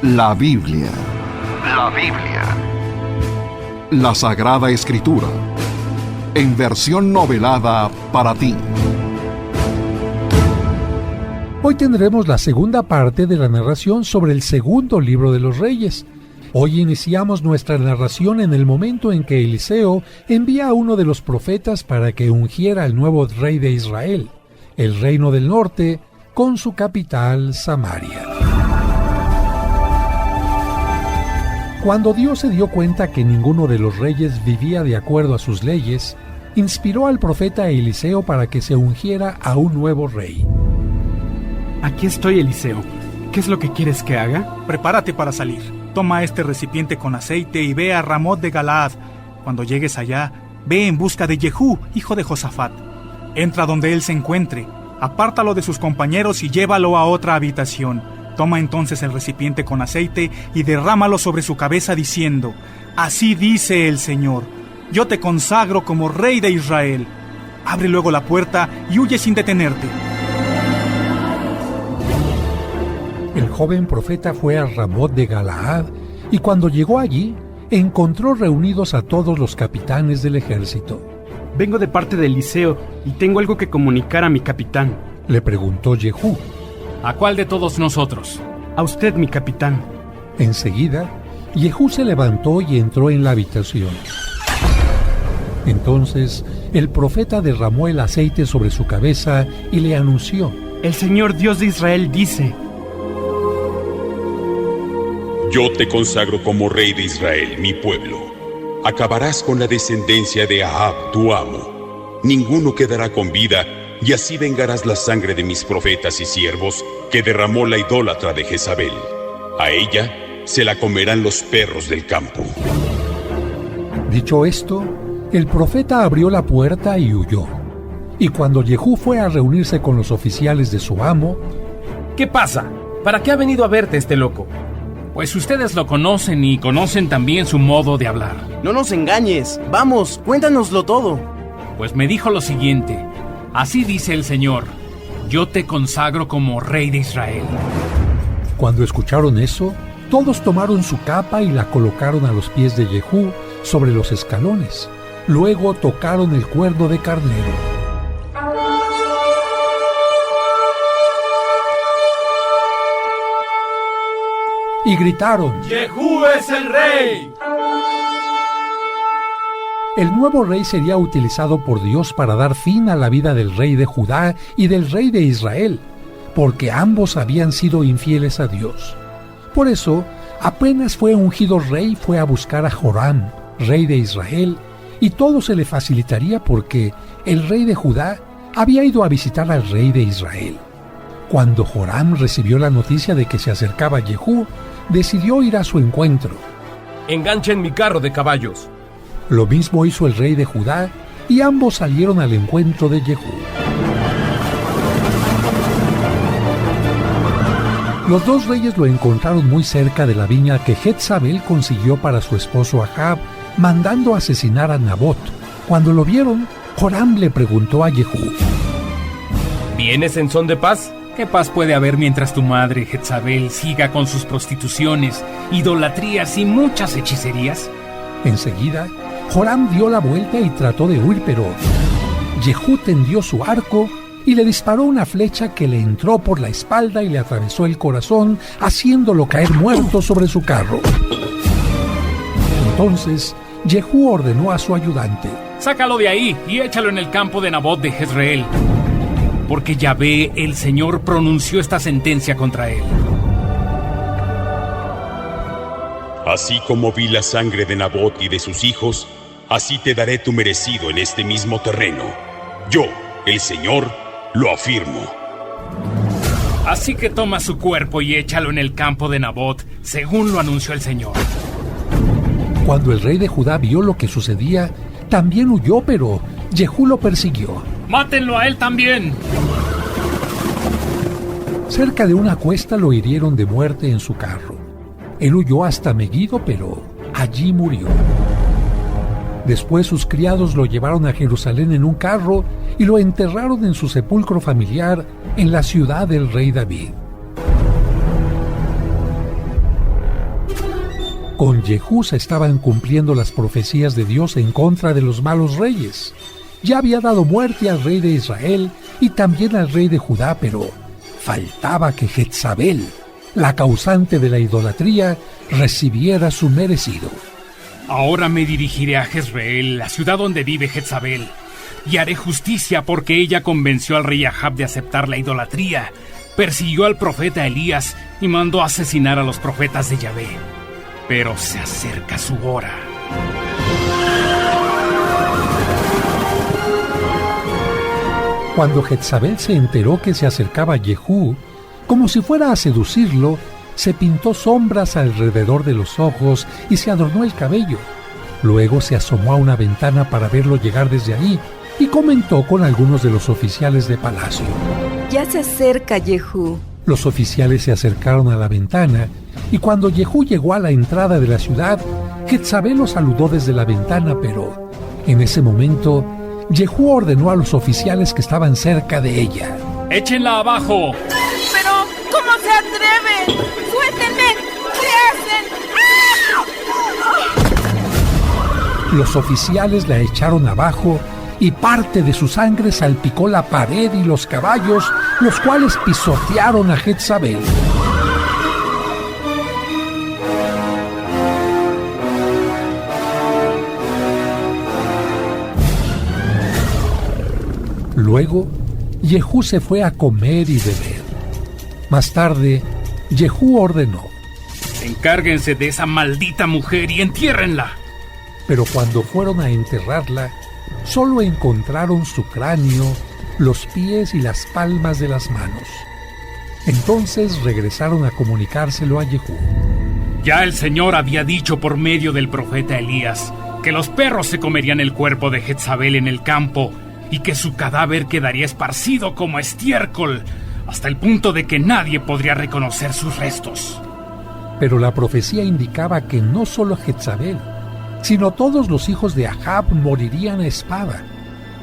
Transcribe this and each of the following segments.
La Biblia. La Biblia. La Sagrada Escritura. En versión novelada para ti. Hoy tendremos la segunda parte de la narración sobre el segundo libro de los Reyes. Hoy iniciamos nuestra narración en el momento en que Eliseo envía a uno de los profetas para que ungiera al nuevo rey de Israel, el reino del norte, con su capital Samaria. Cuando Dios se dio cuenta que ninguno de los reyes vivía de acuerdo a sus leyes, inspiró al profeta Eliseo para que se ungiera a un nuevo rey. Aquí estoy, Eliseo. ¿Qué es lo que quieres que haga? Prepárate para salir. Toma este recipiente con aceite y ve a Ramot de Galaad. Cuando llegues allá, ve en busca de Jehú, hijo de Josafat. Entra donde él se encuentre, apártalo de sus compañeros y llévalo a otra habitación. Toma entonces el recipiente con aceite y derrámalo sobre su cabeza diciendo: Así dice el Señor, yo te consagro como rey de Israel. Abre luego la puerta y huye sin detenerte. El joven profeta fue a Ramot de Galaad y cuando llegó allí, encontró reunidos a todos los capitanes del ejército. Vengo de parte de Eliseo y tengo algo que comunicar a mi capitán. Le preguntó Jehú. ¿A cuál de todos nosotros? A usted, mi capitán. Enseguida, Jehú se levantó y entró en la habitación. Entonces, el profeta derramó el aceite sobre su cabeza y le anunció: El Señor Dios de Israel dice: Yo te consagro como rey de Israel, mi pueblo. Acabarás con la descendencia de Ahab, tu amo. Ninguno quedará con vida, y así vengarás la sangre de mis profetas y siervos que derramó la idólatra de Jezabel. A ella se la comerán los perros del campo. Dicho esto, el profeta abrió la puerta y huyó. Y cuando Jehú fue a reunirse con los oficiales de su amo... ¿Qué pasa? ¿Para qué ha venido a verte este loco? Pues ustedes lo conocen y conocen también su modo de hablar. No nos engañes. Vamos, cuéntanoslo todo. Pues me dijo lo siguiente: Así dice el Señor, yo te consagro como rey de Israel. Cuando escucharon eso, todos tomaron su capa y la colocaron a los pies de Jehú sobre los escalones. Luego tocaron el cuerno de carnero. Y gritaron: ¡Jehú es el rey! El nuevo rey sería utilizado por Dios para dar fin a la vida del rey de Judá y del rey de Israel, porque ambos habían sido infieles a Dios. Por eso, apenas fue ungido rey, fue a buscar a Joram, rey de Israel, y todo se le facilitaría porque el rey de Judá había ido a visitar al rey de Israel. Cuando Joram recibió la noticia de que se acercaba Jehú, decidió ir a su encuentro. Enganchen mi carro de caballos. Lo mismo hizo el rey de Judá, y ambos salieron al encuentro de Jehú. Los dos reyes lo encontraron muy cerca de la viña que Jezabel consiguió para su esposo Ahab, mandando asesinar a Nabot. Cuando lo vieron, Joram le preguntó a Jehú: ¿Vienes en son de paz? ¿Qué paz puede haber mientras tu madre, Jezabel, siga con sus prostituciones, idolatrías y muchas hechicerías? Enseguida, Joram dio la vuelta y trató de huir, pero Jehú tendió su arco y le disparó una flecha que le entró por la espalda y le atravesó el corazón, haciéndolo caer muerto sobre su carro. Entonces, Jehú ordenó a su ayudante: Sácalo de ahí y échalo en el campo de Nabot de Jezreel, porque Yahvé, el Señor, pronunció esta sentencia contra él. Así como vi la sangre de Nabot y de sus hijos, así te daré tu merecido en este mismo terreno. Yo, el Señor, lo afirmo. Así que toma su cuerpo y échalo en el campo de Nabot, según lo anunció el Señor. Cuando el rey de Judá vio lo que sucedía, también huyó, pero Jehú lo persiguió. ¡Mátenlo a él también! Cerca de una cuesta lo hirieron de muerte en su carro. Él huyó hasta Megiddo, pero allí murió. Después sus criados lo llevaron a Jerusalén en un carro y lo enterraron en su sepulcro familiar en la ciudad del rey David. Con Jehú se estaban cumpliendo las profecías de Dios en contra de los malos reyes. Ya había dado muerte al rey de Israel y también al rey de Judá, pero faltaba que Jezabel, la causante de la idolatría, recibiera su merecido. Ahora me dirigiré a Jezreel, la ciudad donde vive Jezabel, y haré justicia porque ella convenció al rey Ahab de aceptar la idolatría, persiguió al profeta Elías y mandó asesinar a los profetas de Yahvé. Pero se acerca su hora. Cuando Jezabel se enteró que se acercaba Jehú, como si fuera a seducirlo, se pintó sombras alrededor de los ojos y se adornó el cabello. Luego se asomó a una ventana para verlo llegar desde ahí y comentó con algunos de los oficiales de palacio. Ya se acerca Jehú. Los oficiales se acercaron a la ventana y cuando Jehú llegó a la entrada de la ciudad, Jezabel lo saludó desde la ventana, pero en ese momento Jehú ordenó a los oficiales que estaban cerca de ella: ¡échenla abajo! ¡Pero! ¿Cómo se atreve? ¡Suéltenme! ¿Qué hacen? Los oficiales la echaron abajo y parte de su sangre salpicó la pared y los caballos, los cuales pisotearon a Jezabel. Luego, Jehú se fue a comer y beber. Más tarde, Jehú ordenó: encárguense de esa maldita mujer y entiérrenla. Pero cuando fueron a enterrarla, solo encontraron su cráneo, los pies y las palmas de las manos. Entonces regresaron a comunicárselo a Jehú. Ya el Señor había dicho por medio del profeta Elías que los perros se comerían el cuerpo de Jezabel en el campo y que su cadáver quedaría esparcido como estiércol hasta el punto de que nadie podría reconocer sus restos. Pero la profecía indicaba que no solo Jezabel, sino todos los hijos de Ahab morirían a espada,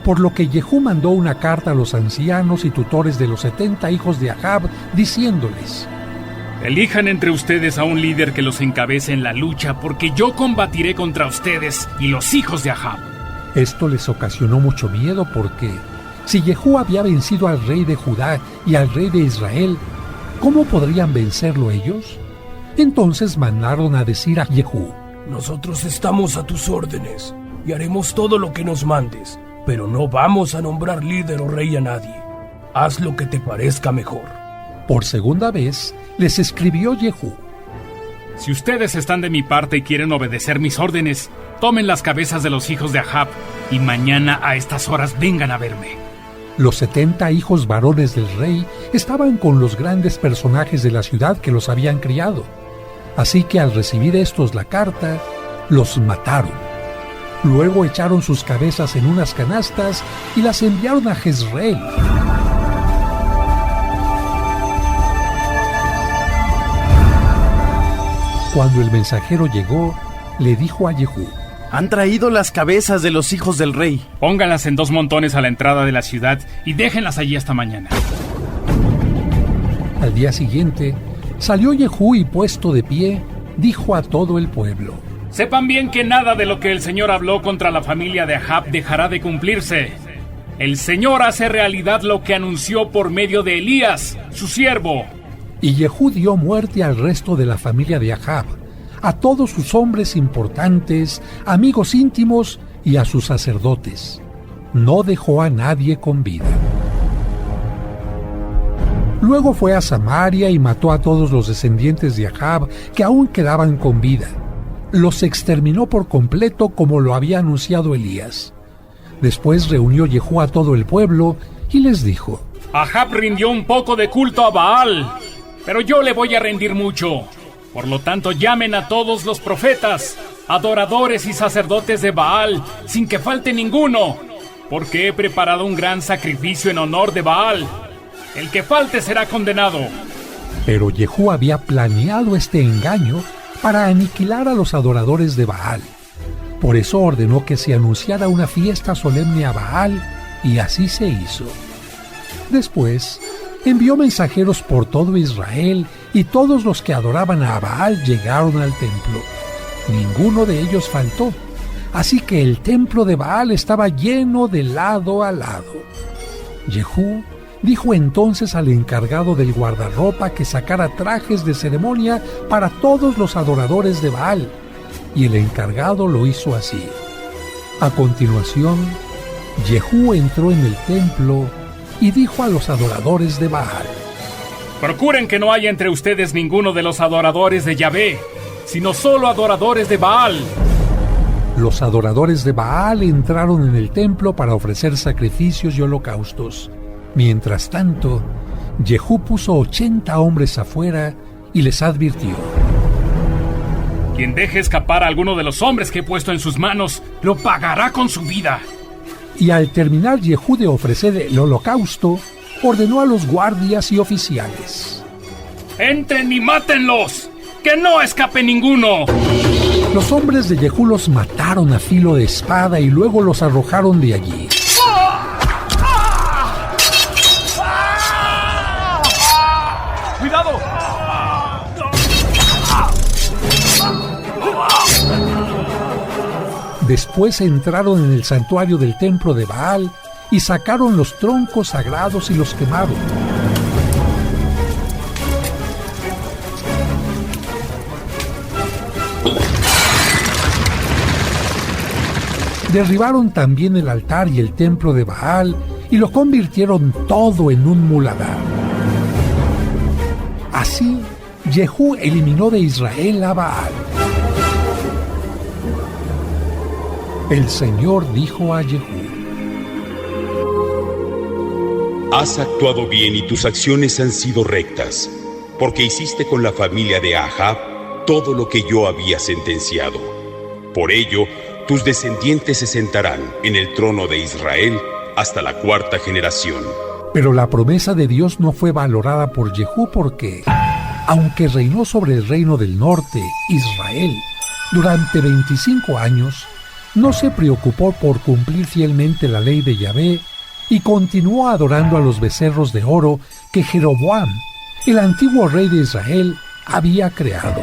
por lo que Jehú mandó una carta a los ancianos y tutores de los 70 hijos de Ahab, diciéndoles: elijan entre ustedes a un líder que los encabece en la lucha, porque yo combatiré contra ustedes y los hijos de Ahab. Esto les ocasionó mucho miedo porque, si Jehú había vencido al rey de Judá y al rey de Israel, ¿cómo podrían vencerlo ellos? Entonces mandaron a decir a Jehú: nosotros estamos a tus órdenes y haremos todo lo que nos mandes, pero no vamos a nombrar líder o rey a nadie. Haz lo que te parezca mejor. Por segunda vez les escribió Jehú: si ustedes están de mi parte y quieren obedecer mis órdenes, tomen las cabezas de los hijos de Ahab y mañana a estas horas vengan a verme. Los 70 hijos varones del rey estaban con los grandes personajes de la ciudad que los habían criado. Así que al recibir estos la carta, los mataron. Luego echaron sus cabezas en unas canastas y las enviaron a Jezreel. Cuando el mensajero llegó, le dijo a Jehú: han traído las cabezas de los hijos del rey. Pónganlas en 2 montones a la entrada de la ciudad y déjenlas allí hasta mañana. Al día siguiente, salió Jehú y puesto de pie, dijo a todo el pueblo: sepan bien que nada de lo que el Señor habló contra la familia de Ahab dejará de cumplirse. El Señor hace realidad lo que anunció por medio de Elías, su siervo. Y Jehú dio muerte al resto de la familia de Ahab, a todos sus hombres importantes, amigos íntimos y a sus sacerdotes. No dejó a nadie con vida. Luego fue a Samaria y mató a todos los descendientes de Ahab que aún quedaban con vida. Los exterminó por completo como lo había anunciado Elías. Después reunió Jehú a todo el pueblo y les dijo: Ahab rindió un poco de culto a Baal, pero yo le voy a rendir mucho. Por lo tanto, llamen a todos los profetas, adoradores y sacerdotes de Baal, sin que falte ninguno, porque he preparado un gran sacrificio en honor de Baal. El que falte será condenado. Pero Jehú había planeado este engaño para aniquilar a los adoradores de Baal. Por eso ordenó que se anunciara una fiesta solemne a Baal, y así se hizo. Después, envió mensajeros por todo Israel, y todos los que adoraban a Baal llegaron al templo. ninguno de ellos faltó, así que el templo de Baal estaba lleno de lado a lado. Jehú dijo entonces al encargado del guardarropa que sacara trajes de ceremonia para todos los adoradores de Baal, y el encargado lo hizo así. A continuación, Jehú entró en el templo y dijo a los adoradores de Baal: Procuren que no haya entre ustedes ninguno de los adoradores de Yahvé, sino solo adoradores de Baal. Los adoradores de Baal entraron en el templo para ofrecer sacrificios y holocaustos. Mientras tanto, Jehú puso 80 hombres afuera y les advirtió: Quien deje escapar a alguno de los hombres que he puesto en sus manos, lo pagará con su vida. Y al terminar Jehú de ofrecer el holocausto, ordenó a los guardias y oficiales: ¡Entren y mátenlos! ¡Que no escape ninguno! Los hombres de Jehú los mataron a filo de espada y luego los arrojaron de allí. ¡Cuidado! Después entraron en el santuario del templo de Baal y sacaron los troncos sagrados y los quemaron. Derribaron también el altar y el templo de Baal y lo convirtieron todo en un muladar. Así, Jehú eliminó de Israel a Baal. El Señor dijo a Jehú: Has actuado bien y tus acciones han sido rectas, porque hiciste con la familia de Ahab todo lo que yo había sentenciado. Por ello, tus descendientes se sentarán en el trono de Israel hasta la 4ª generación. Pero la promesa de Dios no fue valorada por Jehú porque, aunque reinó sobre el reino del norte, Israel, durante 25 años, no se preocupó por cumplir fielmente la ley de Yahvé y continuó adorando a los becerros de oro que Jeroboam, el antiguo rey de Israel, había creado.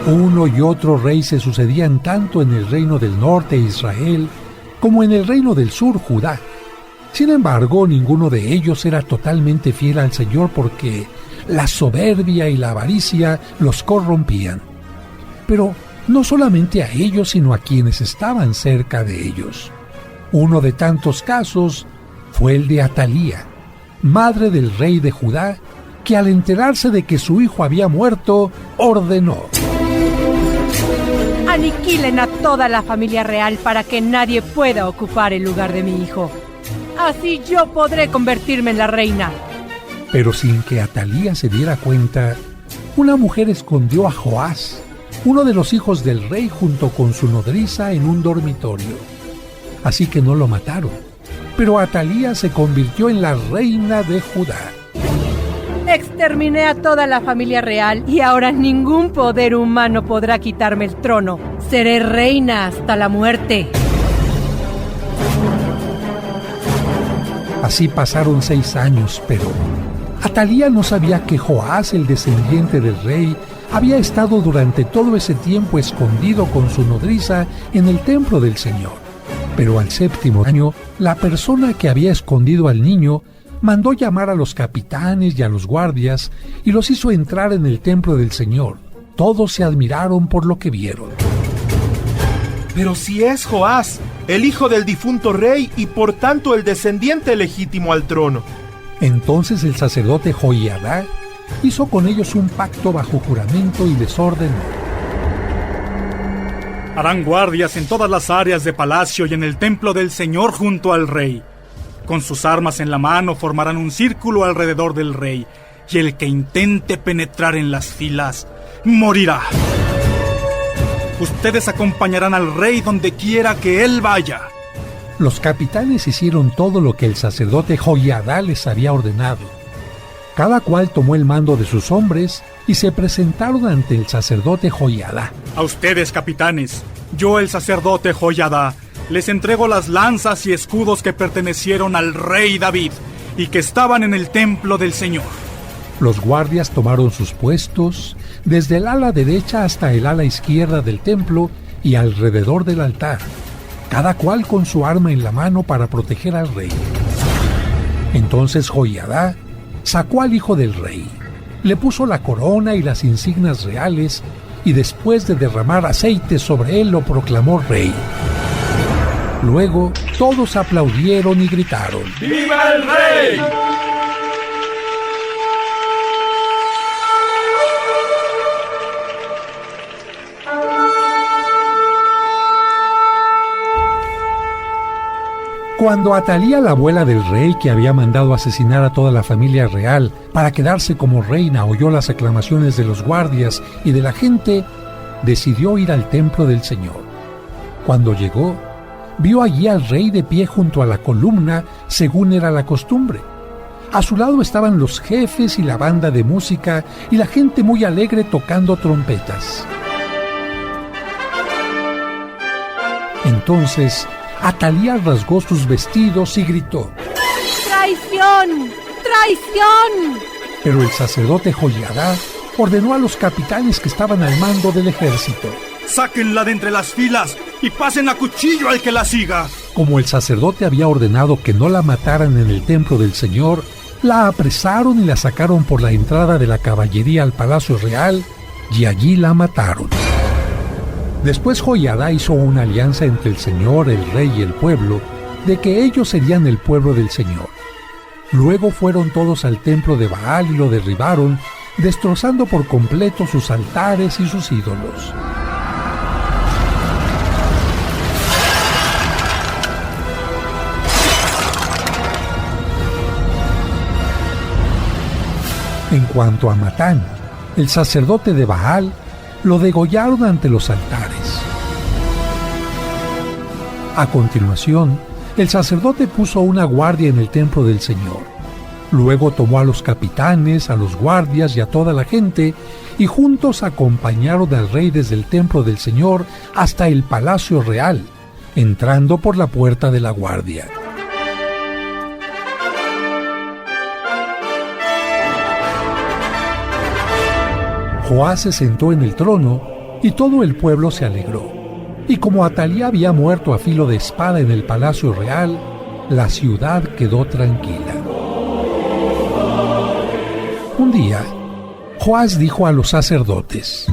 Uno y otro rey se sucedían tanto en el reino del norte, Israel, como en el reino del sur, Judá. Sin embargo, ninguno de ellos era totalmente fiel al Señor porque la soberbia y la avaricia los corrompían. Pero no solamente a ellos, sino a quienes estaban cerca de ellos. Uno de tantos casos fue el de Atalía, madre del rey de Judá, que al enterarse de que su hijo había muerto, ordenó: Aniquilen a toda la familia real para que nadie pueda ocupar el lugar de mi hijo. Así yo podré convertirme en la reina. Pero sin que Atalía se diera cuenta, una mujer escondió a Joás, uno de los hijos del rey, junto con su nodriza en un dormitorio. Así que no lo mataron, pero Atalía se convirtió en la reina de Judá. Exterminé a toda la familia real y ahora ningún poder humano podrá quitarme el trono. Seré reina hasta la muerte. Así pasaron 6 años, pero Atalía no sabía que Joás, el descendiente del rey, había estado durante todo ese tiempo escondido con su nodriza en el templo del Señor. Pero al 7º año, la persona que había escondido al niño mandó llamar a los capitanes y a los guardias y los hizo entrar en el templo del Señor. Todos se admiraron por lo que vieron. Pero si es Joás, el hijo del difunto rey y por tanto el descendiente legítimo al trono. Entonces el sacerdote Joiadá hizo con ellos un pacto bajo juramento y les ordenó: harán guardias en todas las áreas de palacio y en el templo del Señor junto al rey. Con sus armas en la mano formarán un círculo alrededor del rey, y el que intente penetrar en las filas morirá. Ustedes acompañarán al rey donde quiera que él vaya. Los capitanes hicieron todo lo que el sacerdote Joiadá les había ordenado. Cada cual tomó el mando de sus hombres y se presentaron ante el sacerdote Joiadá. A ustedes, capitanes, yo, el sacerdote Joiadá, les entrego las lanzas y escudos que pertenecieron al rey David y que estaban en el templo del Señor. Los guardias tomaron sus puestos desde el ala derecha hasta el ala izquierda del templo y alrededor del altar, cada cual con su arma en la mano para proteger al rey. Entonces Joiadá sacó al hijo del rey, le puso la corona y las insignias reales, y después de derramar aceite sobre él lo proclamó rey. Luego todos aplaudieron y gritaron: ¡Viva el rey! Cuando Atalía, la abuela del rey que había mandado asesinar a toda la familia real para quedarse como reina, oyó las aclamaciones de los guardias y de la gente, decidió ir al templo del Señor. Cuando llegó, vio allí al rey de pie junto a la columna, según era la costumbre. A su lado estaban los jefes y la banda de música y la gente muy alegre tocando trompetas. Entonces Atalía rasgó sus vestidos y gritó: ¡Traición! ¡Traición! Pero el sacerdote Joiadá ordenó a los capitanes que estaban al mando del ejército: ¡sáquenla de entre las filas y pasen a cuchillo al que la siga! Como el sacerdote había ordenado que no la mataran en el templo del Señor, la apresaron y la sacaron por la entrada de la caballería al palacio real, y allí la mataron. Después Joiadá hizo una alianza entre el Señor, el rey y el pueblo, de que ellos serían el pueblo del Señor. Luego fueron todos al templo de Baal y lo derribaron, destrozando por completo sus altares y sus ídolos. En cuanto a Matán, el sacerdote de Baal, lo degollaron ante los altares. A continuación, el sacerdote puso una guardia en el templo del Señor. Luego tomó a los capitanes, a los guardias y a toda la gente, y juntos acompañaron al rey desde el templo del Señor hasta el palacio real, entrando por la puerta de la guardia. Joás se sentó en el trono y todo el pueblo se alegró. Y como Atalía había muerto a filo de espada en el palacio real, la ciudad quedó tranquila. Un día, Joás dijo a los sacerdotes: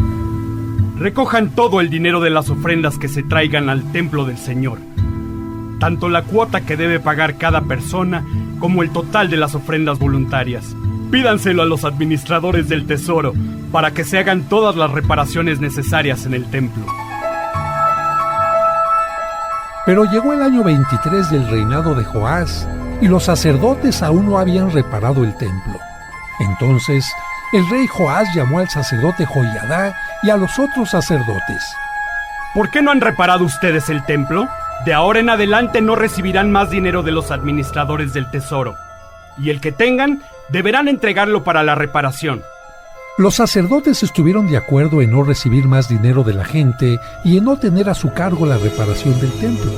recojan todo el dinero de las ofrendas que se traigan al templo del Señor, tanto la cuota que debe pagar cada persona como el total de las ofrendas voluntarias. Pídanselo a los administradores del tesoro para que se hagan todas las reparaciones necesarias en el templo. Pero llegó el año 23 del reinado de Joás y los sacerdotes aún no habían reparado el templo. Entonces el rey Joás llamó al sacerdote Joiadá y a los otros sacerdotes. ¿Por qué no han reparado ustedes el templo? De ahora en adelante no recibirán más dinero de los administradores del tesoro, y el que tengan deberán entregarlo para la reparación. Los sacerdotes estuvieron de acuerdo en no recibir más dinero de la gente y en no tener a su cargo la reparación del templo.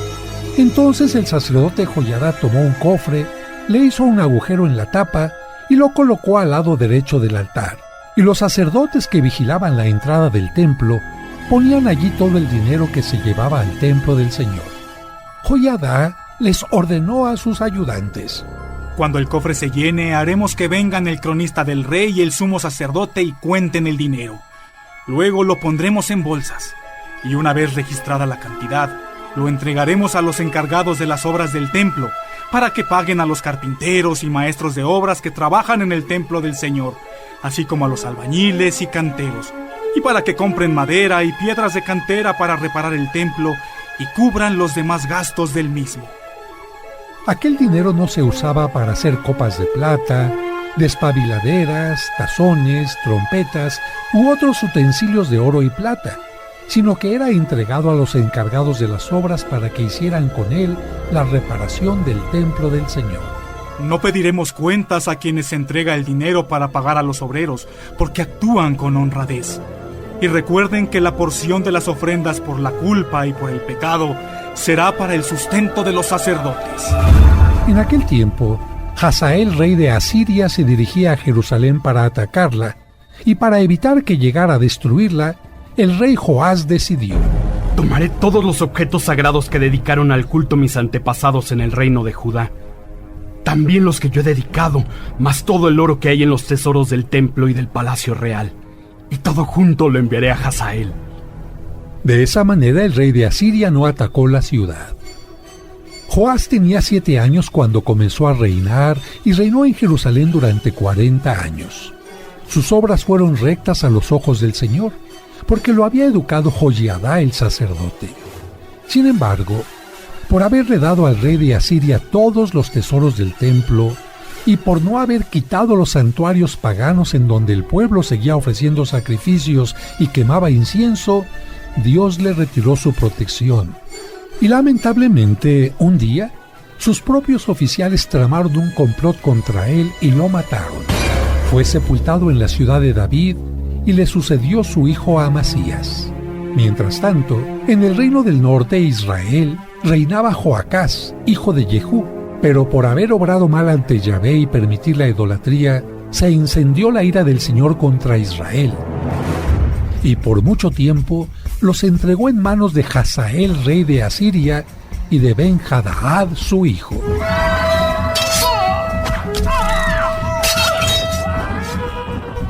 Entonces el sacerdote Joiadá tomó un cofre, le hizo un agujero en la tapa y lo colocó al lado derecho del altar. Y los sacerdotes que vigilaban la entrada del templo ponían allí todo el dinero que se llevaba al templo del Señor. Joiadá les ordenó a sus ayudantes: cuando el cofre se llene, haremos que vengan el cronista del rey y el sumo sacerdote y cuenten el dinero. Luego lo pondremos en bolsas, y una vez registrada la cantidad, lo entregaremos a los encargados de las obras del templo, para que paguen a los carpinteros y maestros de obras que trabajan en el templo del Señor, así como a los albañiles y canteros, y para que compren madera y piedras de cantera para reparar el templo y cubran los demás gastos del mismo. Aquel dinero no se usaba para hacer copas de plata, despabiladeras, tazones, trompetas u otros utensilios de oro y plata, sino que era entregado a los encargados de las obras para que hicieran con él la reparación del templo del Señor. No pediremos cuentas a quienes se entrega el dinero para pagar a los obreros, porque actúan con honradez. Y recuerden que la porción de las ofrendas por la culpa y por el pecado será para el sustento de los sacerdotes. En aquel tiempo, Hazael, rey de Asiria, se dirigía a Jerusalén para atacarla, y para evitar que llegara a destruirla, el rey Joás decidió: tomaré todos los objetos sagrados que dedicaron al culto mis antepasados en el reino de Judá, también los que yo he dedicado, más todo el oro que hay en los tesoros del templo y del palacio real, y todo junto lo enviaré a Hazael. De esa manera el rey de Asiria no atacó la ciudad. Joás tenía 7 años cuando comenzó a reinar y reinó en Jerusalén durante 40 años. Sus obras fueron rectas a los ojos del Señor, porque lo había educado Joiada el sacerdote. Sin embargo, por haberle dado al rey de Asiria todos los tesoros del templo y por no haber quitado los santuarios paganos en donde el pueblo seguía ofreciendo sacrificios y quemaba incienso, Dios le retiró su protección. Y lamentablemente, un día, sus propios oficiales tramaron un complot contra él y lo mataron. Fue sepultado en la ciudad de David y le sucedió su hijo Amasías. Mientras tanto, en el reino del norte, Israel, reinaba Joacás, hijo de Jehú, pero por haber obrado mal ante Yahvé y permitir la idolatría, se encendió la ira del Señor contra Israel. Y por mucho tiempo los entregó en manos de Hazael, rey de Asiria, y de Ben-Hadad, su hijo.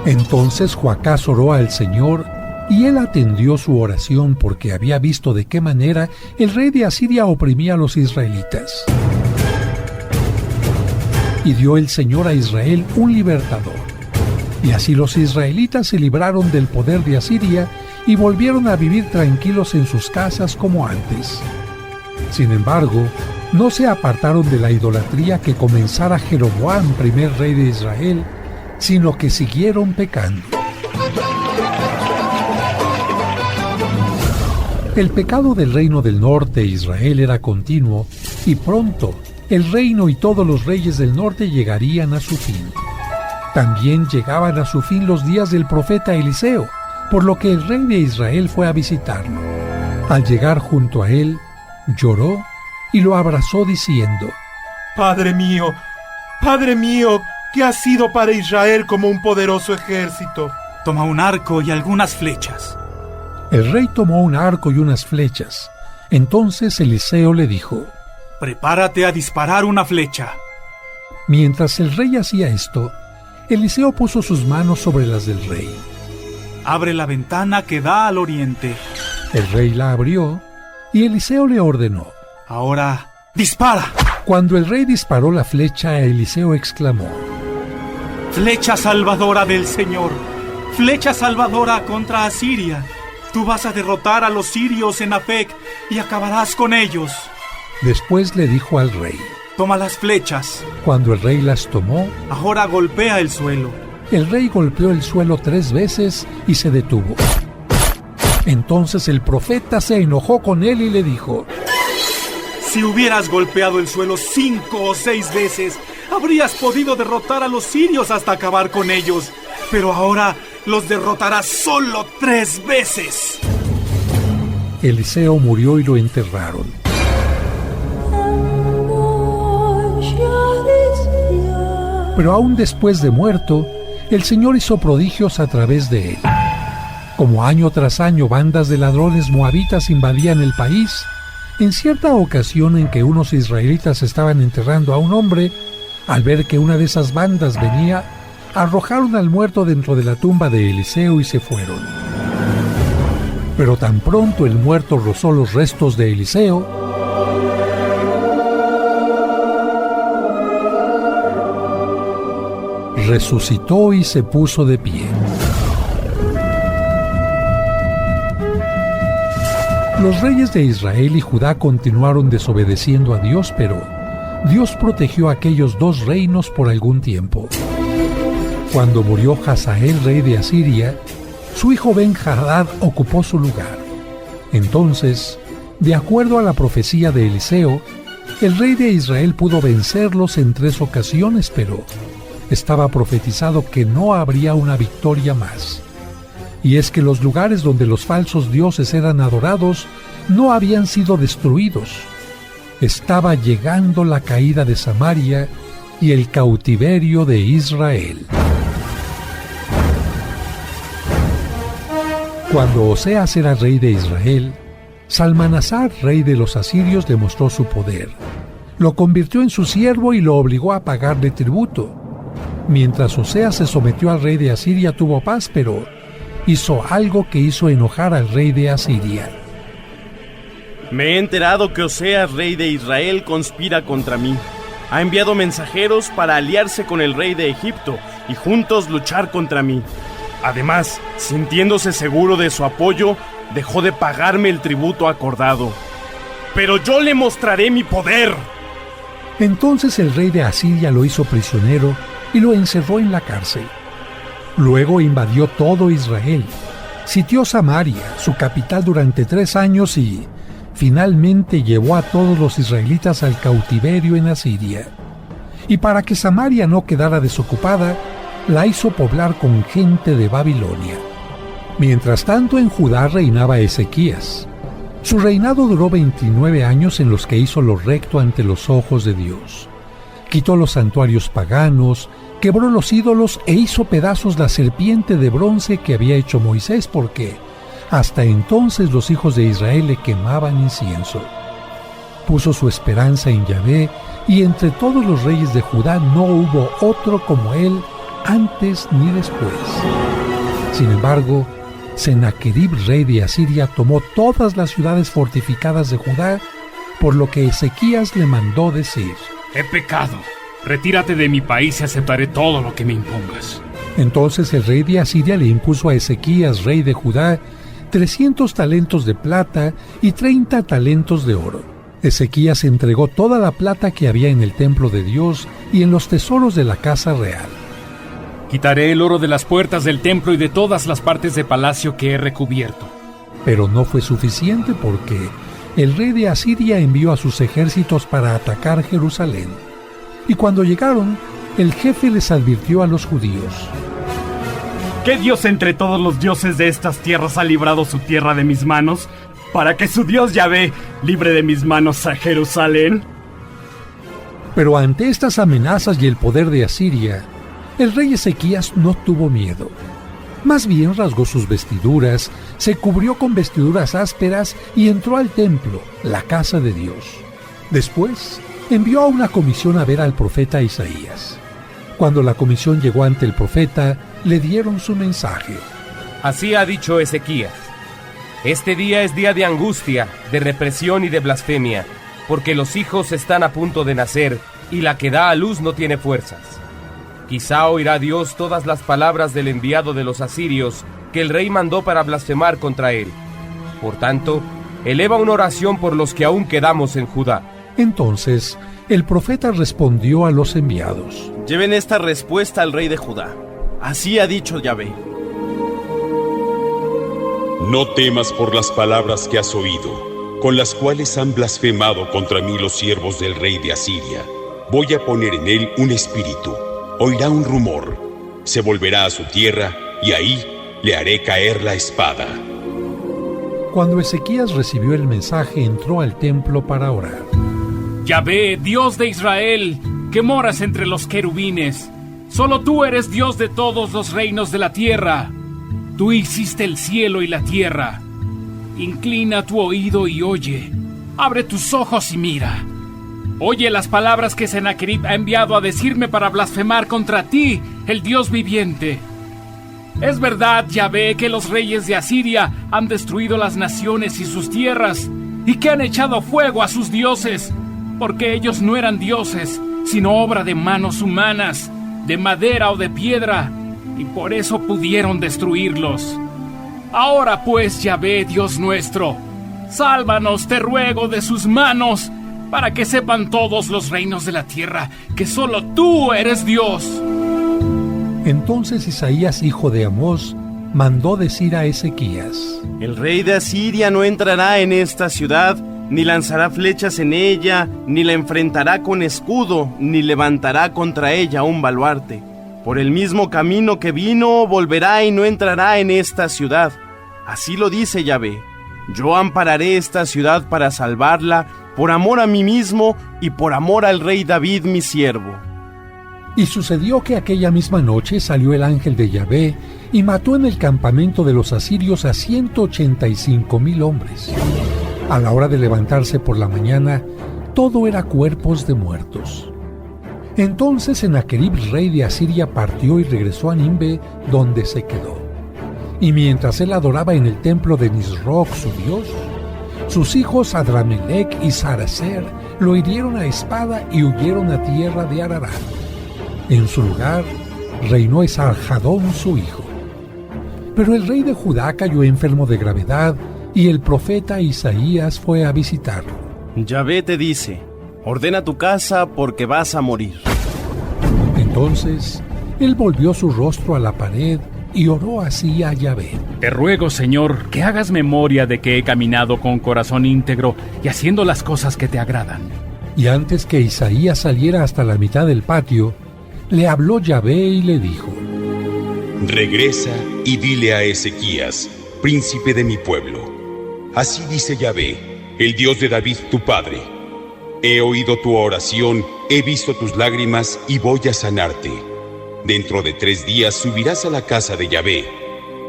Entonces Joacás oró al Señor, y él atendió su oración porque había visto de qué manera el rey de Asiria oprimía a los israelitas. Y dio el Señor a Israel un libertador. Y así los israelitas se libraron del poder de Asiria y volvieron a vivir tranquilos en sus casas como antes. Sin embargo, no se apartaron de la idolatría que comenzara Jeroboam, primer rey de Israel, sino que siguieron pecando. El pecado del reino del norte, Israel, era continuo, y pronto el reino y todos los reyes del norte llegarían a su fin. También llegaban a su fin los días del profeta Eliseo, por lo que el rey de Israel fue a visitarlo. Al llegar junto a él, lloró y lo abrazó diciendo: Padre mío, que has sido para Israel como un poderoso ejército. Toma un arco y algunas flechas. El rey tomó un arco y unas flechas. Entonces Eliseo le dijo: Prepárate a disparar una flecha. Mientras el rey hacía esto, Eliseo puso sus manos sobre las del rey. Abre la ventana que da al oriente. El rey la abrió y Eliseo le ordenó: Ahora, dispara. Cuando el rey disparó la flecha, Eliseo exclamó: Flecha salvadora del Señor, flecha salvadora contra Asiria. Tú vas a derrotar a los sirios en Afec y acabarás con ellos. Después le dijo al rey: Toma las flechas. Cuando el rey las tomó, ahora golpea el suelo. El rey golpeó el suelo 3 veces y se detuvo. Entonces el profeta se enojó con él y le dijo: Si hubieras golpeado el suelo 5 o 6 veces, habrías podido derrotar a los sirios hasta acabar con ellos. Pero ahora los derrotarás solo 3 veces. Eliseo murió y lo enterraron. Pero aún después de muerto, el Señor hizo prodigios a través de él. Como año tras año bandas de ladrones moabitas invadían el país, en cierta ocasión en que unos israelitas estaban enterrando a un hombre, al ver que una de esas bandas venía, arrojaron al muerto dentro de la tumba de Eliseo y se fueron. Pero tan pronto el muerto rozó los restos de Eliseo, resucitó y se puso de pie. Los reyes de Israel y Judá continuaron desobedeciendo a Dios, pero Dios protegió a aquellos 2 reinos por algún tiempo. Cuando murió Hazael, rey de Asiria, su hijo Ben-Hadad ocupó su lugar. Entonces, de acuerdo a la profecía de Eliseo, el rey de Israel pudo vencerlos en 3 ocasiones, pero estaba profetizado que no habría una victoria más. Y es que los lugares donde los falsos dioses eran adorados no habían sido destruidos. Estaba llegando la caída de Samaria y el cautiverio de Israel. Cuando Oseas era rey de Israel, Salmanasar, rey de los asirios, demostró su poder. Lo convirtió en su siervo y lo obligó a pagarle tributo. Mientras Oseas se sometió al rey de Asiria, tuvo paz, pero hizo algo que hizo enojar al rey de Asiria. Me he enterado que Oseas, rey de Israel, conspira contra mí. Ha enviado mensajeros para aliarse con el rey de Egipto y juntos luchar contra mí. Además, sintiéndose seguro de su apoyo, dejó de pagarme el tributo acordado. Pero yo le mostraré mi poder. Entonces el rey de Asiria lo hizo prisionero y lo encerró en la cárcel. Luego invadió todo Israel, sitió Samaria, su capital, durante 3 años y finalmente llevó a todos los israelitas al cautiverio en Asiria. Y para que Samaria no quedara desocupada, la hizo poblar con gente de Babilonia. Mientras tanto, en Judá reinaba Ezequías. Su reinado duró 29 años en los que hizo lo recto ante los ojos de Dios. Quitó los santuarios paganos, quebró los ídolos e hizo pedazos la serpiente de bronce que había hecho Moisés, porque hasta entonces los hijos de Israel le quemaban incienso. Puso su esperanza en Yahvé, y entre todos los reyes de Judá no hubo otro como él antes ni después. Sin embargo, Sennacherib, rey de Asiria, tomó todas las ciudades fortificadas de Judá, por lo que Ezequías le mandó decir: He pecado. Retírate de mi país y aceptaré todo lo que me impongas. Entonces el rey de Asiria le impuso a Ezequías, rey de Judá, 300 talentos de plata y 30 talentos de oro. Ezequías entregó toda la plata que había en el templo de Dios y en los tesoros de la casa real. Quitaré el oro de las puertas del templo y de todas las partes de palacio que he recubierto. Pero no fue suficiente, porque el rey de Asiria envió a sus ejércitos para atacar Jerusalén. Y cuando llegaron, el jefe les advirtió a los judíos: ¿Qué Dios entre todos los dioses de estas tierras ha librado su tierra de mis manos, para que su Dios Yahvé libre de mis manos a Jerusalén? Pero ante estas amenazas y el poder de Asiria, el rey Ezequías no tuvo miedo. Más bien rasgó sus vestiduras, se cubrió con vestiduras ásperas y entró al templo, la casa de Dios. Después, envió a una comisión a ver al profeta Isaías. Cuando la comisión llegó ante el profeta, le dieron su mensaje. Así ha dicho Ezequías: Este día es día de angustia, de represión y de blasfemia, porque los hijos están a punto de nacer y la que da a luz no tiene fuerzas. Quizá oirá Dios todas las palabras del enviado de los asirios que el rey mandó para blasfemar contra él. Por tanto, eleva una oración por los que aún quedamos en Judá. Entonces, el profeta respondió a los enviados: Lleven esta respuesta al rey de Judá. Así ha dicho Yahvé: No temas por las palabras que has oído, con las cuales han blasfemado contra mí los siervos del rey de Asiria. Voy a poner en él un espíritu. Oirá un rumor, se volverá a su tierra, y ahí le haré caer la espada. Cuando Ezequías recibió el mensaje, entró al templo para orar. Yahvé, Dios de Israel, que moras entre los querubines, solo tú eres Dios de todos los reinos de la tierra. Tú hiciste el cielo y la tierra. Inclina tu oído y oye. Abre tus ojos y mira. Oye las palabras que Sennacherib ha enviado a decirme para blasfemar contra ti, el Dios viviente. Es verdad, Yahvé, que los reyes de Asiria han destruido las naciones y sus tierras, y que han echado fuego a sus dioses, porque ellos no eran dioses, sino obra de manos humanas, de madera o de piedra, y por eso pudieron destruirlos. Ahora pues, Yahvé, Dios nuestro, sálvanos, te ruego, de sus manos, para que sepan todos los reinos de la tierra que solo tú eres Dios. Entonces Isaías, hijo de Amós, mandó decir a Ezequías: El rey de Asiria no entrará en esta ciudad, ni lanzará flechas en ella, ni la enfrentará con escudo, ni levantará contra ella un baluarte. Por el mismo camino que vino, volverá y no entrará en esta ciudad. Así lo dice Yahvé: Yo ampararé esta ciudad para salvarla, por amor a mí mismo y por amor al rey David mi siervo. Y sucedió que aquella misma noche salió el ángel de Yahvé y mató en el campamento de los asirios a 185,000 hombres. A la hora de levantarse por la mañana, todo era cuerpos de muertos. Entonces Sennacherib, rey de Asiria, partió y regresó a Nimbe, donde se quedó. Y mientras él adoraba en el templo de Nisroch, su dios, sus hijos Adramelech y Saraser lo hirieron a espada y huyeron a tierra de Ararat. En su lugar reinó Esarhadón, su hijo. Pero el rey de Judá cayó enfermo de gravedad y el profeta Isaías fue a visitarlo. Yahvé te dice: ordena tu casa porque vas a morir. Entonces él volvió su rostro a la pared y oró así a Yahvé: Te ruego, Señor, que hagas memoria de que he caminado con corazón íntegro y haciendo las cosas que te agradan. Y antes que Isaías saliera hasta la mitad del patio, le habló Yahvé y le dijo: Regresa y dile a Ezequías, príncipe de mi pueblo: así dice Yahvé, el Dios de David tu padre: he oído tu oración, he visto tus lágrimas y voy a sanarte. Dentro de 3 días subirás a la casa de Yahvé.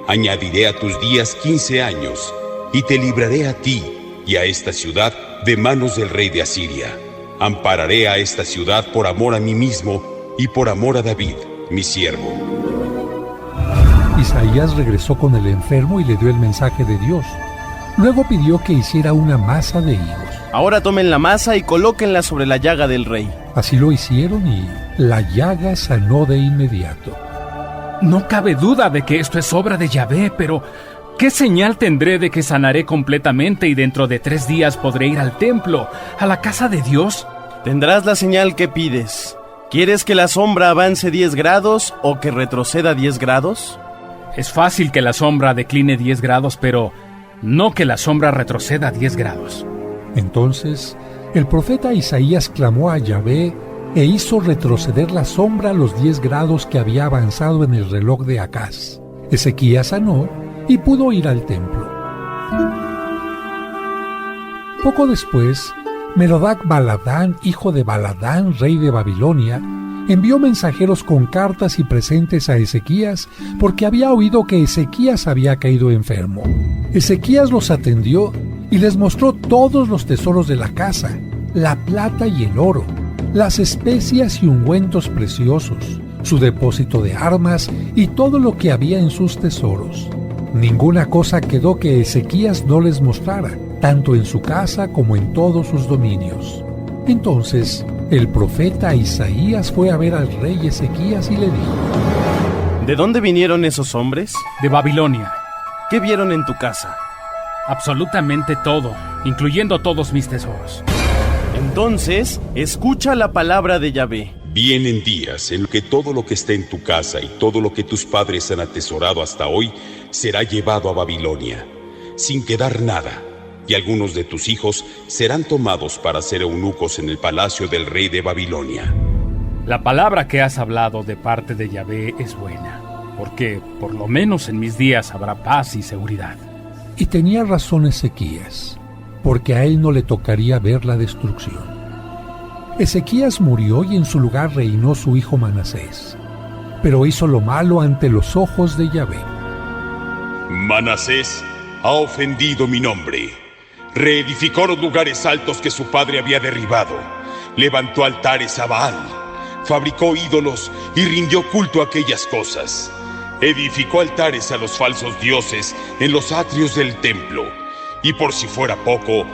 Añadiré a tus días 15 años, y te libraré a ti y a esta ciudad de manos del rey de Asiria. Ampararé a esta ciudad por amor a mí mismo y por amor a David, mi siervo. Isaías regresó con el enfermo y le dio el mensaje de Dios. Luego pidió que hiciera una masa de higos. Ahora tomen la masa y colóquenla sobre la llaga del rey. Así lo hicieron y la llaga sanó de inmediato. No cabe duda de que esto es obra de Yahvé, pero ¿qué señal tendré de que sanaré completamente y dentro de 3 días podré ir al templo, a la casa de Dios? Tendrás la señal que pides. ¿Quieres que la sombra avance 10 grados o que retroceda 10 grados? Es fácil que la sombra decline 10 grados, pero no que la sombra retroceda 10 grados. Entonces, el profeta Isaías clamó a Yahvé e hizo retroceder la sombra a los 10 grados que había avanzado en el reloj de Acaz. Ezequías sanó y pudo ir al templo. Poco después, Merodach Baladán, hijo de Baladán, rey de Babilonia, envió mensajeros con cartas y presentes a Ezequías porque había oído que Ezequías había caído enfermo. Ezequías los atendió y les mostró todos los tesoros de la casa, la plata y el oro, las especias y ungüentos preciosos, su depósito de armas y todo lo que había en sus tesoros. Ninguna cosa quedó que Ezequías no les mostrara, tanto en su casa como en todos sus dominios. Entonces, el profeta Isaías fue a ver al rey Ezequías y le dijo: ¿De dónde vinieron esos hombres? De Babilonia. ¿Qué vieron en tu casa? Absolutamente todo, incluyendo todos mis tesoros. Entonces, escucha la palabra de Yahvé. Vienen días en que todo lo que está en tu casa y todo lo que tus padres han atesorado hasta hoy será llevado a Babilonia, sin quedar nada, y algunos de tus hijos serán tomados para ser eunucos en el palacio del rey de Babilonia. La palabra que has hablado de parte de Yahvé es buena, porque por lo menos en mis días habrá paz y seguridad. Y tenía razón Ezequías, porque a él no le tocaría ver la destrucción. Ezequías murió y en su lugar reinó su hijo Manasés, pero hizo lo malo ante los ojos de Yahvé. Manasés ha ofendido mi nombre. Reedificó los lugares altos que su padre había derribado. Levantó altares a Baal. Fabricó ídolos y rindió culto a aquellas cosas. Edificó altares a los falsos dioses en los atrios del templo. Y por si fuera poco,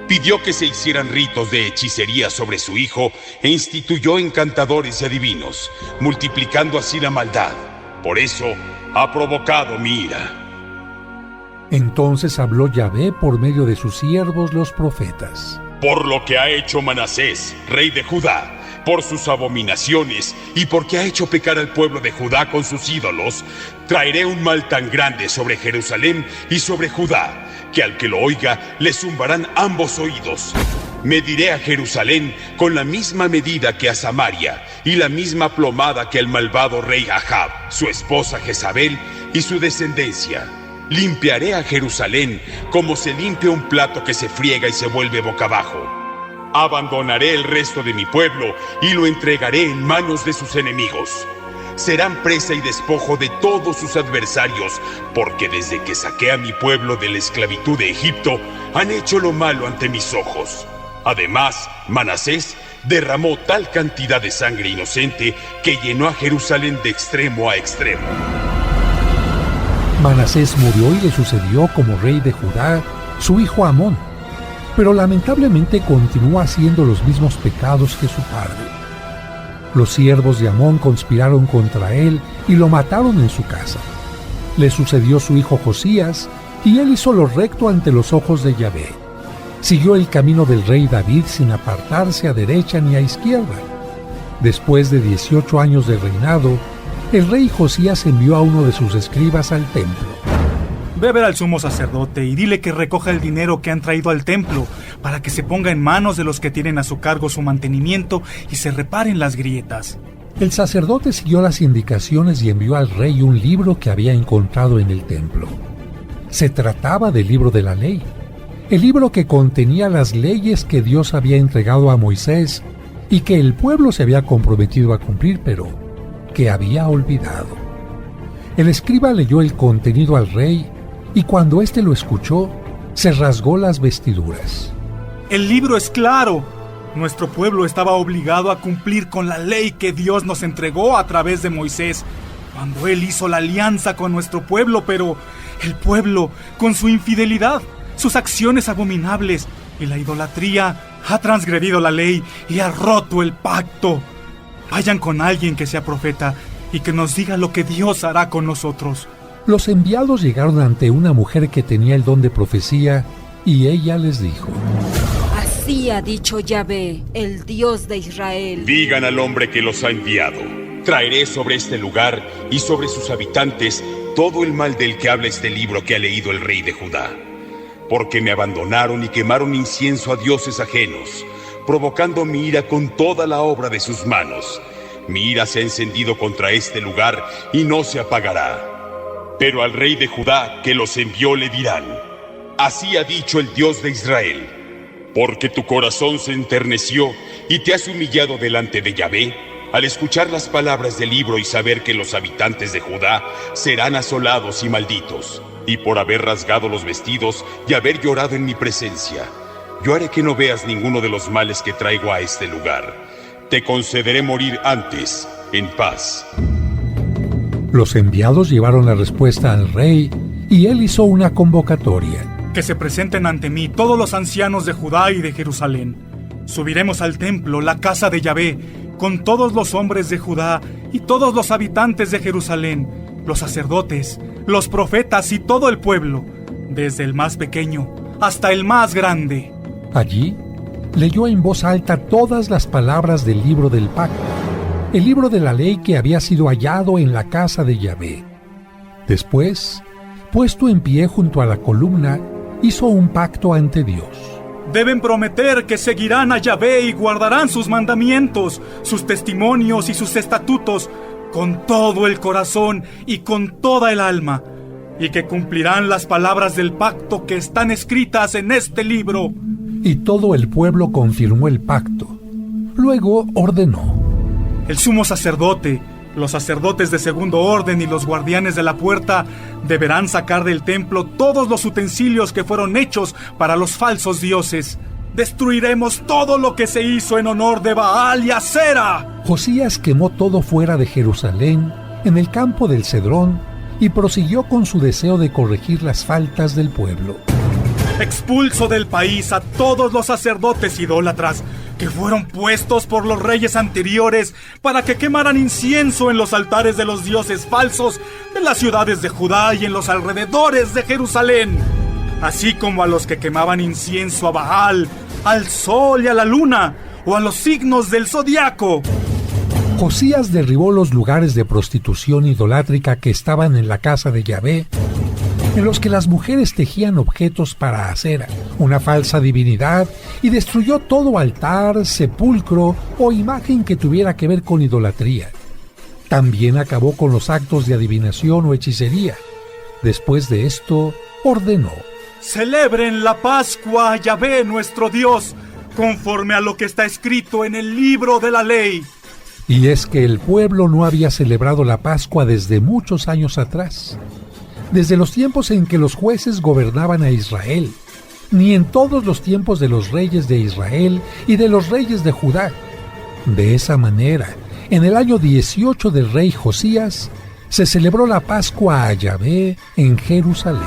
pidió que se hicieran ritos de hechicería sobre su hijo e instituyó encantadores y adivinos, multiplicando así la maldad. Por eso ha provocado mi ira. Entonces habló Yahvé por medio de sus siervos los profetas. Por lo que ha hecho Manasés, rey de Judá, por sus abominaciones y porque ha hecho pecar al pueblo de Judá con sus ídolos, traeré un mal tan grande sobre Jerusalén y sobre Judá, que al que lo oiga le zumbarán ambos oídos. Mediré a Jerusalén con la misma medida que a Samaria y la misma plomada que al malvado rey Ahab, su esposa Jezabel y su descendencia. Limpiaré a Jerusalén como se limpia un plato que se friega y se vuelve boca abajo. Abandonaré el resto de mi pueblo y lo entregaré en manos de sus enemigos. Serán presa y despojo de todos sus adversarios, porque desde que saqué a mi pueblo de la esclavitud de Egipto, han hecho lo malo ante mis ojos. Además, Manasés derramó tal cantidad de sangre inocente que llenó a Jerusalén de extremo a extremo. Manasés murió y le sucedió como rey de Judá su hijo Amón, pero lamentablemente continuó haciendo los mismos pecados que su padre. Los siervos de Amón conspiraron contra él y lo mataron en su casa. Le sucedió su hijo Josías, y él hizo lo recto ante los ojos de Yahvé. Siguió el camino del rey David sin apartarse a derecha ni a izquierda. Después de 18 años de reinado, el rey Josías envió a uno de sus escribas al templo. Ve a ver al sumo sacerdote y dile que recoja el dinero que han traído al templo para que se ponga en manos de los que tienen a su cargo su mantenimiento y se reparen las grietas. El sacerdote siguió las indicaciones y envió al rey un libro que había encontrado en el templo. Se trataba del libro de la ley, el libro que contenía las leyes que Dios había entregado a Moisés y que el pueblo se había comprometido a cumplir, pero que había olvidado. El escriba leyó el contenido al rey, y cuando éste lo escuchó, se rasgó las vestiduras. El libro es claro. Nuestro pueblo estaba obligado a cumplir con la ley que Dios nos entregó a través de Moisés, cuando Él hizo la alianza con nuestro pueblo, pero el pueblo, con su infidelidad, sus acciones abominables y la idolatría, ha transgredido la ley y ha roto el pacto. Vayan con alguien que sea profeta y que nos diga lo que Dios hará con nosotros. Los enviados llegaron ante una mujer que tenía el don de profecía, y ella les dijo: Así ha dicho Yahvé, el Dios de Israel. Digan al hombre que los ha enviado: traeré sobre este lugar y sobre sus habitantes todo el mal del que habla este libro que ha leído el rey de Judá. Porque me abandonaron y quemaron incienso a dioses ajenos, provocando mi ira con toda la obra de sus manos. Mi ira se ha encendido contra este lugar y no se apagará. Pero al rey de Judá que los envió le dirán: así ha dicho el Dios de Israel, porque tu corazón se enterneció y te has humillado delante de Yahvé, al escuchar las palabras del libro y saber que los habitantes de Judá serán asolados y malditos, y por haber rasgado los vestidos y haber llorado en mi presencia, yo haré que no veas ninguno de los males que traigo a este lugar. Te concederé morir antes, en paz. Los enviados llevaron la respuesta al rey, y él hizo una convocatoria. Que se presenten ante mí todos los ancianos de Judá y de Jerusalén. Subiremos al templo, la casa de Yahvé, con todos los hombres de Judá y todos los habitantes de Jerusalén, los sacerdotes, los profetas y todo el pueblo, desde el más pequeño hasta el más grande. Allí leyó en voz alta todas las palabras del libro del pacto, el libro de la ley que había sido hallado en la casa de Yahvé. Después, puesto en pie junto a la columna, hizo un pacto ante Dios. Deben prometer que seguirán a Yahvé y guardarán sus mandamientos, sus testimonios y sus estatutos con todo el corazón y con toda el alma, y que cumplirán las palabras del pacto que están escritas en este libro. Y todo el pueblo confirmó el pacto. Luego ordenó: el sumo sacerdote, los sacerdotes de segundo orden y los guardianes de la puerta deberán sacar del templo todos los utensilios que fueron hechos para los falsos dioses. Destruiremos todo lo que se hizo en honor de Baal y Asera. Josías quemó todo fuera de Jerusalén, en el campo del Cedrón, y prosiguió con su deseo de corregir las faltas del pueblo. Expulso del país a todos los sacerdotes idólatras que fueron puestos por los reyes anteriores para que quemaran incienso en los altares de los dioses falsos de las ciudades de Judá y en los alrededores de Jerusalén, así como a los que quemaban incienso a Baal, al sol y a la luna, o a los signos del zodiaco. Josías derribó los lugares de prostitución idolátrica que estaban en la casa de Yahvé, en los que las mujeres tejían objetos para Asera, una falsa divinidad, y destruyó todo altar, sepulcro o imagen que tuviera que ver con idolatría. También acabó con los actos de adivinación o hechicería. Después de esto, ordenó: celebren la Pascua a Yahvé nuestro Dios, conforme a lo que está escrito en el libro de la ley. Y es que el pueblo no había celebrado la Pascua desde muchos años atrás, desde los tiempos en que los jueces gobernaban a Israel, ni en todos los tiempos de los reyes de Israel y de los reyes de Judá. De esa manera, en el año 18 del rey Josías, se celebró la Pascua a Yahvé en Jerusalén.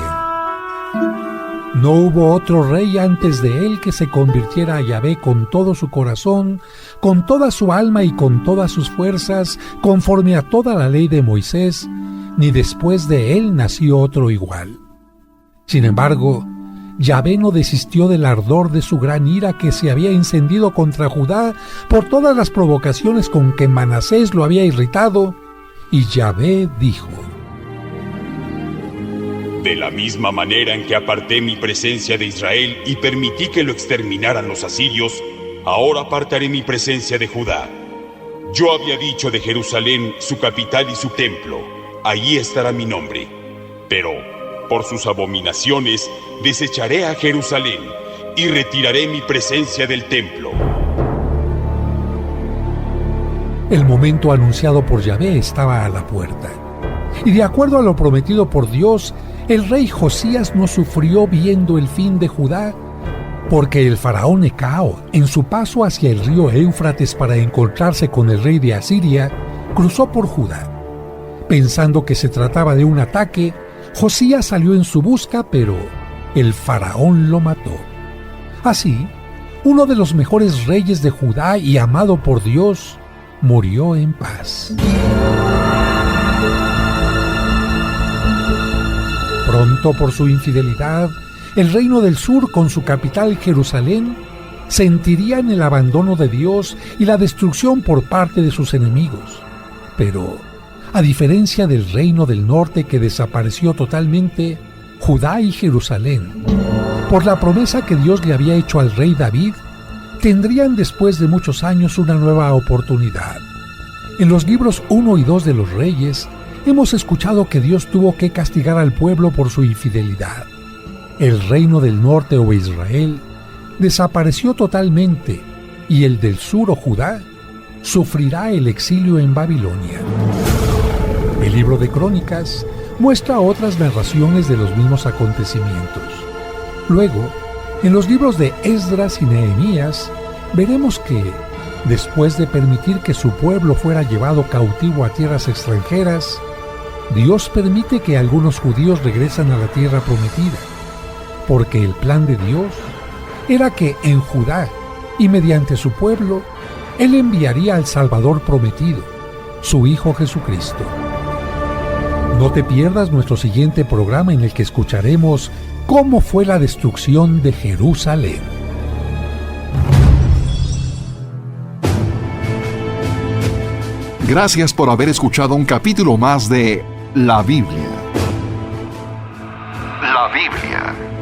No hubo otro rey antes de él que se convirtiera a Yahvé con todo su corazón, con toda su alma y con todas sus fuerzas, conforme a toda la ley de Moisés, ni después de él nació otro igual. Sin embargo, Yahvé no desistió del ardor de su gran ira que se había encendido contra Judá por todas las provocaciones con que Manasés lo había irritado, y Yahvé dijo: De la misma manera en que aparté mi presencia de Israel y permití que lo exterminaran los asirios, ahora apartaré mi presencia de Judá. Yo había dicho de Jerusalén, su capital y su templo, allí estará mi nombre. Pero, por sus abominaciones, desecharé a Jerusalén y retiraré mi presencia del templo. El momento anunciado por Yahvé estaba a la puerta. Y de acuerdo a lo prometido por Dios, el rey Josías no sufrió viendo el fin de Judá, porque el faraón Necao, en su paso hacia el río Éufrates para encontrarse con el rey de Asiria, cruzó por Judá. Pensando que se trataba de un ataque, Josías salió en su busca, pero el faraón lo mató. Así, uno de los mejores reyes de Judá y amado por Dios, murió en paz. Pronto, por su infidelidad, el reino del sur, con su capital Jerusalén, sentirían el abandono de Dios y la destrucción por parte de sus enemigos. Pero, a diferencia del reino del norte que desapareció totalmente, Judá y Jerusalén, por la promesa que Dios le había hecho al rey David, tendrían después de muchos años una nueva oportunidad. En los libros 1 y 2 de los Reyes, hemos escuchado que Dios tuvo que castigar al pueblo por su infidelidad. El reino del norte o Israel desapareció totalmente y el del sur o Judá sufrirá el exilio en Babilonia. El libro de Crónicas muestra otras narraciones de los mismos acontecimientos. Luego, en los libros de Esdras y Nehemías, veremos que, después de permitir que su pueblo fuera llevado cautivo a tierras extranjeras, Dios permite que algunos judíos regresen a la tierra prometida, porque el plan de Dios era que en Judá y mediante su pueblo, Él enviaría al Salvador prometido, su Hijo Jesucristo. No te pierdas nuestro siguiente programa en el que escucharemos cómo fue la destrucción de Jerusalén. Gracias por haber escuchado un capítulo más de La Biblia. La Biblia.